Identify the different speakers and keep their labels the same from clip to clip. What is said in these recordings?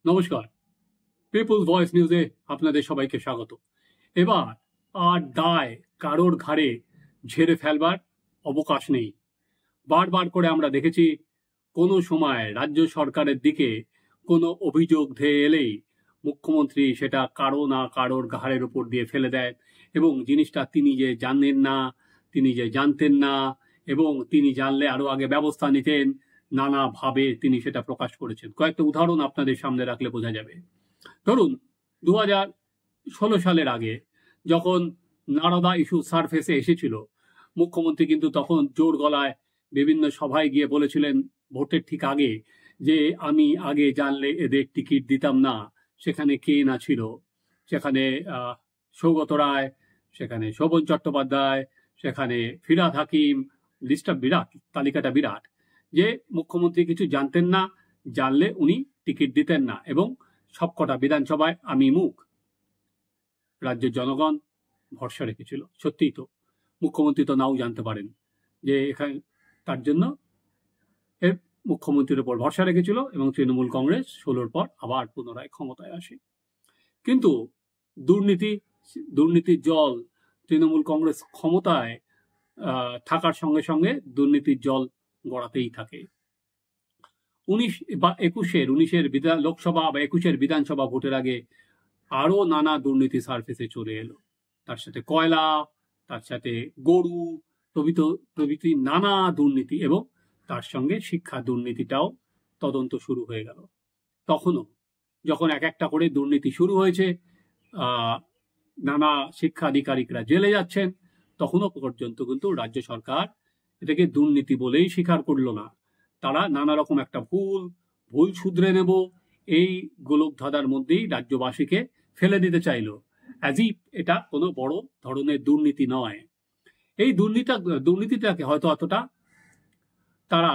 Speaker 1: নমস্কার, people's voice নিউজে আপনাদের সবাইকে স্বাগত। এবার আর দায় কারোর ঘাড়ে ঝেড়ে ফেলবার অবকাশ নেই। বারবার করে আমরা দেখেছি কোনো সময় রাজ্য সরকারের দিকে কোনো অভিযোগ ধেয়ে এলেই মুখ্যমন্ত্রী সেটা কারো না কারোর ঘাড়ের উপর দিয়ে ফেলে দেয় এবং জিনিসটা তিনি যে জানেন না, তিনি যে জানতেন না এবং তিনি জানলে আরো আগে ব্যবস্থা নিতেন, নানাভাবে তিনি সেটা প্রকাশ করেছেন। কয়েকটা উদাহরণ আপনাদের সামনে রাখলে বোঝা যাবে। ধরুন 2016 সালের আগে যখন নারদা ইস্যু সারফেসে এসেছিল, মুখ্যমন্ত্রী কিন্তু তখন জোর গলায় বিভিন্ন সভায় গিয়ে বলেছিলেন ভোটের ঠিক আগে যে আমি আগে জানলে এদের টিকিট দিতাম না। সেখানে কে না ছিল, সেখানে সৌগত রায়, সেখানে শোভন চট্টোপাধ্যায়, সেখানে ফিরহাদ হাকিম, লিস্টটা বিরাট, তালিকাটা বিরাট, যে মুখ্যমন্ত্রী কিছু জানতেন না, জানলে উনি টিকিট দিতেন না এবং সবকটা বিধানসভায় আমি মুখ। রাজ্যের জনগণ ভরসা রেখেছিল। সত্যিই তো, মুখ্যমন্ত্রী তো নাও জানতে পারেন যে এখানে, তার জন্য মুখ্যমন্ত্রীর উপর ভরসা রেখেছিল এবং তৃণমূল কংগ্রেস 16 পর আবার পুনরায় ক্ষমতায় আসে। কিন্তু দুর্নীতির জল, তৃণমূল কংগ্রেস ক্ষমতায় থাকার সঙ্গে সঙ্গে দুর্নীতির জল গড়াতেই থাকে। 19-এর লোকসভা বা 21-এর বিধানসভা ভোটের আগে আরো নানা দুর্নীতি সারফেসে চলে এলো। তার সাথে কয়লা, তার সাথে গরু প্রভৃতি নানা দুর্নীতি এবং তার সঙ্গে শিক্ষা দুর্নীতিটাও তদন্ত শুরু হয়ে গেল। তখনও যখন এক একটা করে দুর্নীতি শুরু হয়েছে, নানা শিক্ষা আধিকারিকরা জেলে যাচ্ছেন, তখনও পর্যন্ত কিন্তু রাজ্য সরকার এটাকে দুর্নীতি বলেই স্বীকার করলো না। তারা নানা রকম একটা ভুল শুধরে নেব এই গোলক ধাঁধার মধ্যেই রাজ্যবাসীকে ফেলে দিতে চাইল, অ্যাজ ইফ এটা কোনো বড় ধরনের দুর্নীতি নয়। এই দুর্নীতিটাকে হয়তো অতটা তারা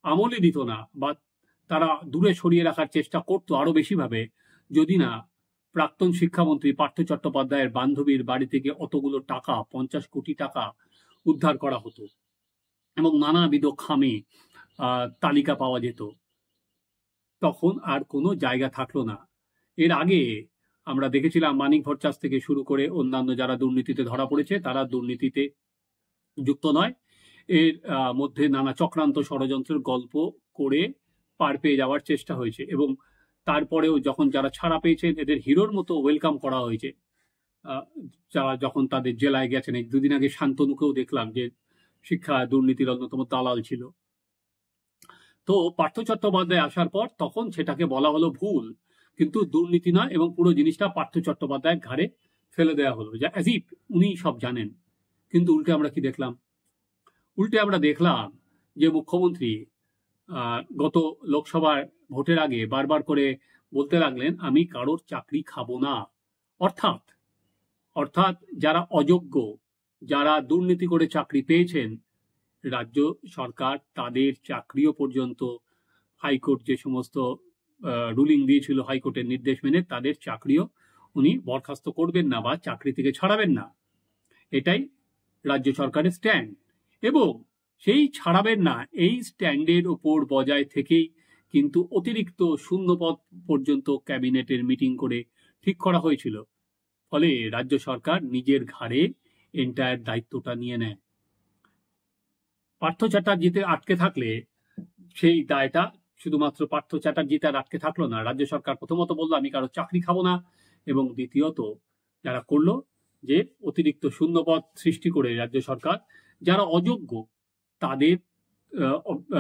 Speaker 1: আমলই দিত না বা তারা দূরে সরিয়ে রাখার চেষ্টা করতো আরো বেশিভাবে, যদি না প্রাক্তন শিক্ষামন্ত্রী পার্থ চট্টোপাধ্যায়ের বান্ধবীর বাড়ি থেকে অতগুলো টাকা, 50 কোটি টাকা উদ্ধার করা হতো এবং নানাবিধ খামে তালিকা পাওয়া যেত। তখন আর কোনো জায়গা থাকলো না। এর আগে আমরা দেখেছিলাম মানিক ভট্টাচার্য থেকে শুরু করে অন্যান্য যারা দুর্নীতিতে ধরা পড়েছে তারা দুর্নীতিতে যুক্ত নয়, এর মধ্যে নানা চক্রান্ত ষড়যন্ত্রের গল্প করে পার পেয়ে যাওয়ার চেষ্টা হয়েছে এবং তারপরেও যখন যারা ছাড়া পেয়েছেন এদের হিরোর মতো ওয়েলকাম করা হয়েছে। যারা যখন তাদের জেলায় গেছেন, এই দুদিন আগে শান্তনুকেও দেখলাম যে শিক্ষা দুর্নীতির অন্যতম দালাল ছিল। তো পার্থ চট্টোপাধ্যায় আসার পর তখন সেটাকে বলা হলো ভুল, কিন্তু দুর্নীতি নয় এবং পুরো জিনিসটা পার্থ চট্টোপাধ্যায়ের ঘাড়ে ফেলে দেওয়া হলো, যা অ্যাজ ইফ উনি সব জানেন। কিন্তু উল্টে আমরা কি দেখলাম? উল্টে আমরা দেখলাম যে মুখ্যমন্ত্রী গত লোকসভার ভোটের আগে বারবার করে বলতে লাগলেন আমি কারোর চাকরি খাবো না। অর্থাৎ যারা অযোগ্য, যারা দুর্নীতি করে চাকরি পেয়েছেন, রাজ্য সরকার তাদের চাকরিও পর্যন্ত হাইকোর্ট যে সমস্ত রুলিং দিয়েছিল, হাইকোর্টের নির্দেশ মেনে তাদের চাকরিও উনি বরখাস্ত করবেন না বা চাকরি থেকে ছাড়াবেন না। এটাই রাজ্য সরকারের স্ট্যান্ড এবং সেই ছাড়াবেন না এই স্ট্যান্ডের ওপর বজায় থেকেই কিন্তু অতিরিক্ত শূন্যপদ পর্যন্ত ক্যাবিনেটের মিটিং করে ঠিক করা হয়েছিল। ফলে রাজ্য সরকার নিজের ঘাড়ে এন্টায়ার দায়িত্বটা নিয়ে নেয়। পার্থ চ্যাটার্জিতে আটকে থাকলে সেই দায়টা শুধুমাত্র পার্থ চ্যাটার্জিতে আর আটকে থাকলো না। রাজ্য সরকার প্রথমত বললো আমি কারো চাকরি খাবো না এবং দ্বিতীয়ত যারা করলো যে অতিরিক্ত শূন্যপদ সৃষ্টি করে রাজ্য সরকার যারা অযোগ্য তাদের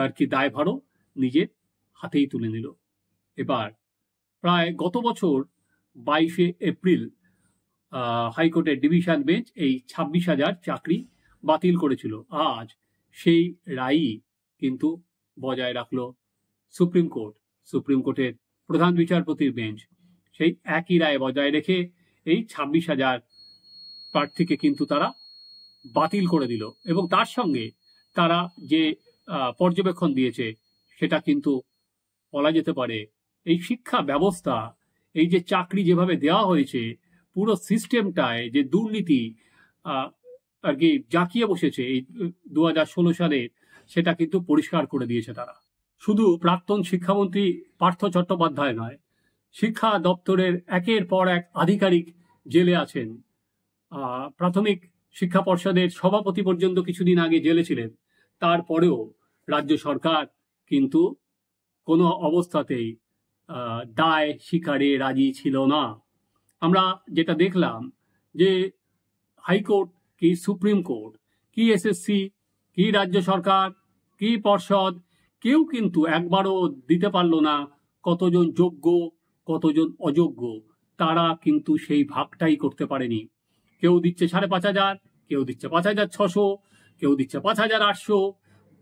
Speaker 1: আর কি দায়ভারও নিজের হাতেই তুলে নিল। এবার প্রায় গত বছর 22শে এপ্রিল হাইকোর্টের ডিভিশন বেঞ্চ এই 26,000 চাকরি বাতিল করেছিল। আজ সেই রায়ই কিন্তু বজায় রাখলো সুপ্রিম কোর্টের প্রধান বিচারপতির বেঞ্চ। সেই একই রায় বজায় রেখে এই 26,000 প্রার্থীকে কিন্তু তারা বাতিল করে দিল এবং তার সঙ্গে তারা যে পর্যবেক্ষণ দিয়েছে সেটা কিন্তু বলা যেতে পারে এই শিক্ষা ব্যবস্থা, এই যে চাকরি যেভাবে দেওয়া হয়েছে, পুরো সিস্টেমটায় যে দুর্নীতি আর কি জাঁকিয়ে বসেছে এই 2016 সালে, সেটা কিন্তু পরিষ্কার করে দিয়েছে তারা। শুধু প্রাক্তন শিক্ষামন্ত্রী পার্থ চট্টোপাধ্যায় নয়, শিক্ষা দপ্তরের একের পর এক আধিকারিক জেলে আছেন। প্রাথমিক শিক্ষা পর্ষদের সভাপতি পর্যন্ত কিছুদিন আগে জেলে ছিলেন। তারপরেও রাজ্য সরকার কিন্তু কোনো অবস্থাতেই দায় স্বীকারে রাজি ছিল না। আমরা যেটা দেখলাম যে হাইকোর্ট কি সুপ্রিম কোর্ট কি এসএসসি কি রাজ্য সরকার কি পর্ষদ কেউ কিন্তু একবারও দিতে পারলো না কতজন যোগ্য কতজন অযোগ্য, তারা কিন্তু সেই ভাগটাই করতে পারেনি। কেউ দিচ্ছে 5,500, কেউ দিচ্ছে 5,600, কেউ দিচ্ছে 5,800।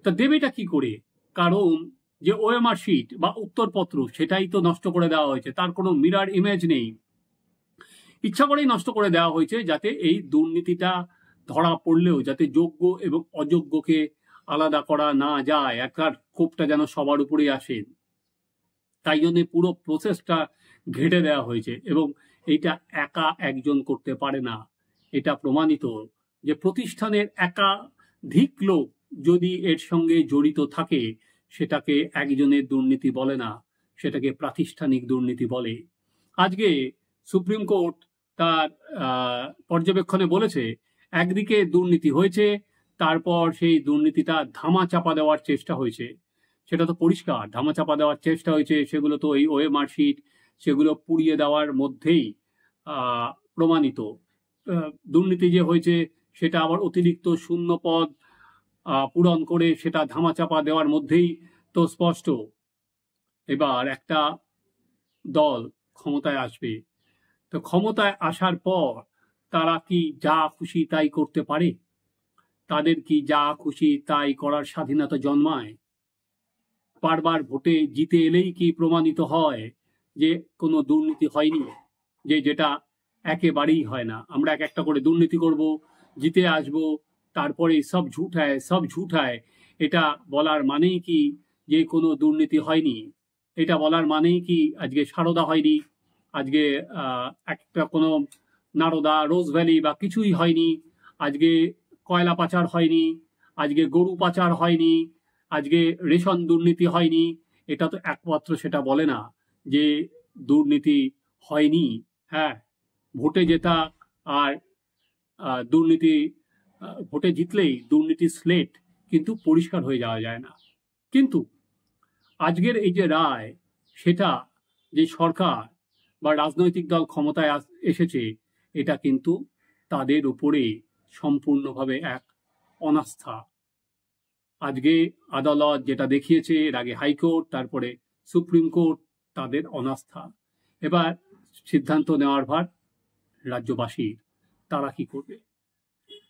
Speaker 1: তা দেবেটা কি করে? কারণ যে ওএমআর শিট বা উত্তরপত্র সেটাই তো নষ্ট করে দেওয়া হয়েছে, তার কোনো মিরর ইমেজ নেই। ইচ্ছা করেই নষ্ট করে দেওয়া হয়েছে যাতে এই দুর্নীতিটা ধরা পড়লেও যাতে যোগ্য এবং অযোগ্যকে আলাদা করা না যায়, একটা ক্ষোভটা যেন সবার উপরেই আসে। তাই জন্য পুরো প্রসেসটা ঘেঁটে দেওয়া হয়েছে এবং এটা একা একজন করতে পারে না। এটা প্রমাণিত যে প্রতিষ্ঠানের একাধিক লোক যদি এর সঙ্গে জড়িত থাকে সেটাকে একজনের দুর্নীতি বলে না, সেটাকে প্রাতিষ্ঠানিক দুর্নীতি বলে। আজকে সুপ্রিম কোর্ট তার পর্যবেক্ষণে বলেছে একদিকে দুর্নীতি হয়েছে, তারপর সেই দুর্নীতিটা ধামাচাপা দেওয়ার চেষ্টা হয়েছে। সেটা তো পরিষ্কার ধামাচাপা দেওয়ার চেষ্টা হয়েছে, সেগুলো তো এই ওএমআর শিট সেগুলো পুড়িয়ে দেওয়ার মধ্যেই প্রমাণিত। দুর্নীতি যে হয়েছে সেটা আবার অতিরিক্ত শূন্য পদ পূরণ করে সেটা ধামাচাপা দেওয়ার মধ্যেই তো স্পষ্ট। এবার একটা দল ক্ষমতায় আসবে, তো ক্ষমতায় আসার পর তারা কি যা খুশি তাই করতে পারে? তাদের কি যা খুশি তাই করার স্বাধীনতা জন্মায়? বারবার ভোটে জিতে এলেই কি প্রমাণিত হয় যে কোনো দুর্নীতি হয়নি? যেটা একেবারেই হয় না। আমরা এক একটা করে দুর্নীতি করব, জিতে আসব, তারপরে সব ঝুট হয়, এটা বলার মানেই কি যে কোনো দুর্নীতি হয়নি? এটা বলার মানেই কি আজকে সারদা হয়নি, আজকে একটা কোনো নারদা রোজ ভ্যালি বা কিছুই হয়নি, আজকে কয়লা পাচার হয়নি, আজকে গরু পাচার হয়নি, আজকে রেশন দুর্নীতি হয়নি? এটা তো একমাত্র সেটা বলে না যে দুর্নীতি হয়নি। হ্যাঁ, ভোটে জেতা আর দুর্নীতি, ভোটে জিতলেই দুর্নীতি স্লেট কিন্তু পরিষ্কার হয়ে যাওয়া যায় না। কিন্তু আজকের এই যে রায়, সেটা যে সরকার বা রাজনৈতিক দল ক্ষমতায় এসেছে এটা কিন্তু তাদের উপরে সম্পূর্ণভাবে এক অনাস্থা। আজকে আদালত যেটা দেখিয়েছে, এর আগে হাইকোর্ট, তারপরে সুপ্রিম কোর্ট, তাদের অনাস্থা। এবার সিদ্ধান্ত নেওয়ার ভার রাজ্যবাসীর, তারা কি করবে?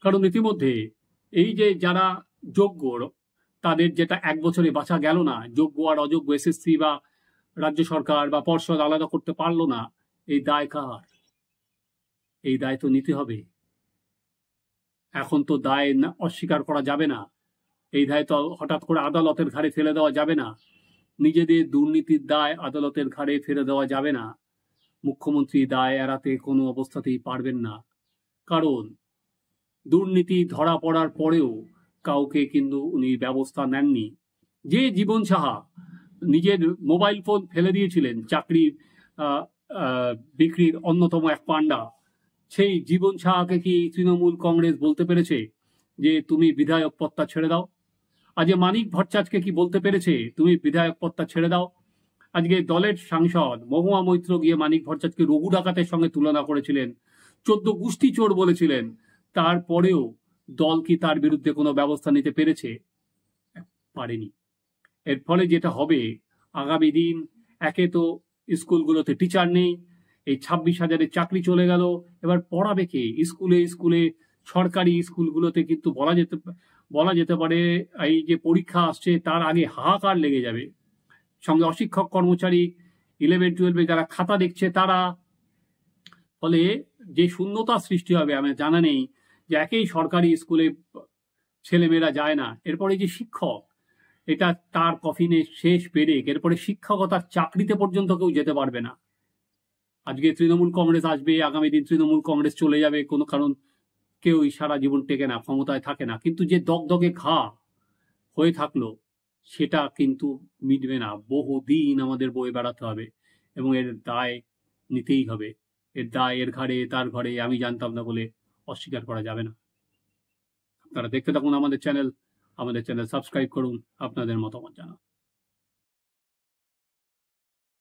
Speaker 1: কারণ ইতিমধ্যে এই যে যারা যোগ্য তাদের যেটা 1 বছরে বাঁচা গেল না, যোগ্য আর অযোগ্য এসএসসি বা রাজ্য সরকার বা পর্ষদ আলাদা করতে পারলো না, এই দায় কার? এই দায় তো নিতে হবে। এখন তো দায় অস্বীকার করা যাবে না, এই দায় তো হঠাৎ করে আদালতের ঘাড়ে ফেলে দেওয়া যাবে না। নিজেদের দুর্নীতির দায় আদালতের ঘাড়ে ফেলে দেওয়া যাবে না। মুখ্যমন্ত্রী দায় এড়াতে কোনো অবস্থাতেই পারবেন না, কারণ দুর্নীতি ধরা পড়ার পরেও কাউকে কিন্তু উনি ব্যবস্থা নেননি। যে জীবন সাহা নিজের মোবাইল ফোন ফেলে দিয়েছিলেন চাকরি বিক্রির অন্যতম এক পান্ডা, সেই জীবন সাহাকে কি তৃণমূল কংগ্রেস বলতে পেরেছে যে তুমি বিধায়ক পদটা ছেড়ে দাও? আজকে মানিক ভট্টাচার্যকে কি বলতে পেরেছে তুমি বিধায়ক পদটা ছেড়ে দাও? আজকে দলের সাংসদ মহুয়া মৈত্র গিয়ে মানিক ভট্টাচার্যকে রঘু ডাকাতের সঙ্গে তুলনা করেছিলেন, 14 গোষ্ঠী চোর বলেছিলেন। তারপরেও দল কি তার বিরুদ্ধে কোনো ব্যবস্থা নিতে পেরেছে? পারেনি। এর ফলে যেটা হবে আগামী দিন, একে তো স্কুলগুলোতে টিচার নেই, এই 26,000-এর চাকরি চলে গেল, এবার পড়াবে কে? স্কুলে সরকারি স্কুলগুলোতে কিন্তু বলা যেতে পারে এই যে পরীক্ষা আসছে তার আগে হাহাকার লেগে যাবে। সঙ্গে অশিক্ষক কর্মচারী 11-12 যারা খাতা দেখছে তারা, ফলে যে শূন্যতা সৃষ্টি হবে আমার জানা নেই। যে একেই সরকারি স্কুলে ছেলেমেয়েরা যায় না, এরপরে যে শিক্ষক, এটা তার কফিনে শেষ পেরেক, এরপরে শিক্ষকতার চাকরিতে পর্যন্ত কেউ যেতে পারবে না। আজকে তৃণমূল কংগ্রেস আসবে, আগামী দিন তৃণমূল কংগ্রেস চলে যাবে, কোনো কারণ কেউ সারা জীবন টেকে না, ক্ষমতায় থাকে না, কিন্তু যে দগদগে ঘা হয়ে থাকলো সেটা কিন্তু মিটবে না, বহুদিন আমাদের বয়ে বেড়াতে হবে। এবং এর দায় নিতেই হবে। এর দায় এর ঘাড়ে, তার ঘাড়ে, আমি জানতাম না বলে অস্বীকার করা যাবে না। আপনারা দেখতে থাকুন আমাদের চ্যানেল সাবস্ক্রাইব করুন, আপনাদের মতামত জানান।